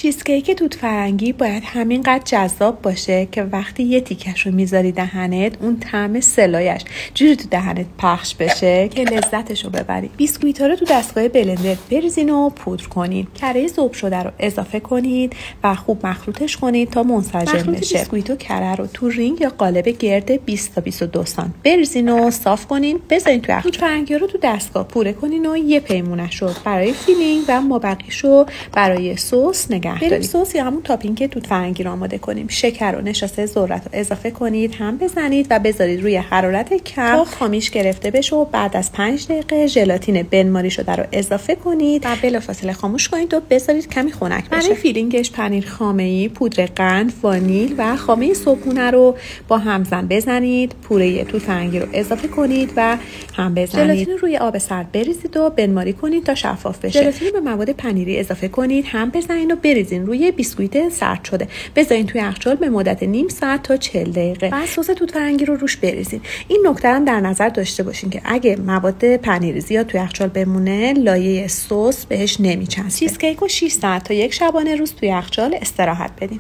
چیزکیک توت فرنگی باید همینقدر جذاب باشه که وقتی یه تیکش رو میذاری دهنت اون طعم سلایش جوری تو دهنت پخش بشه که لذتش رو ببری. بیسکویت‌ها رو تو دستگاه بلندر بریزین و پودر کنین. کره ذوب شده رو اضافه کنید و خوب مخلوطش کنید تا منسجم بشه. بیسکویت و کره رو تو رینگ یا قالب گرد 20 تا 22 سانت بریزین و صاف کنین. بذارین تو توت فرنگی رو تو دستگاه پوره کنین و یه پیمونش رو برای فیلینگ و مابقیش رو برای سس نگه داریم. سس یا همون تاپینگ که توت فرنگی رو آماده کنیم. شکر و نشاسته ذرت رو اضافه کنید، هم بزنید و بذارید روی حرارت کم تا خامیش گرفته بشه و بعد از 5 دقیقه ژلاتین بنماری شده رو اضافه کنید و بلافاصله خاموش کنید و بذارید کمی خنک بشه. برای فیلینگش پنیر خامه‌ای، پودر قند، وانیل و خامه صبحونه رو با همزن بزنید. پوره توت فرنگی رو اضافه کنید و هم بزنید. ژلاتین رو روی آب سرد بریزید و بنماری کنید تا شفاف بشه. ژلاتین رو به مواد پنیری اضافه کنید، هم بزنید و بریزین روی بیسکویت سرد شده. بذارین توی یخچال به مدت نیم ساعت تا 40 دقیقه. بعد سس توت فرنگی رو روش بریزین. این نکته هم در نظر داشته باشین که اگه مواد پنیری زیاد توی یخچال بمونه، لایه سس بهش نمیچسبه. چیزکیک رو 6 ساعت تا یک شبانه روز توی یخچال استراحت بدین.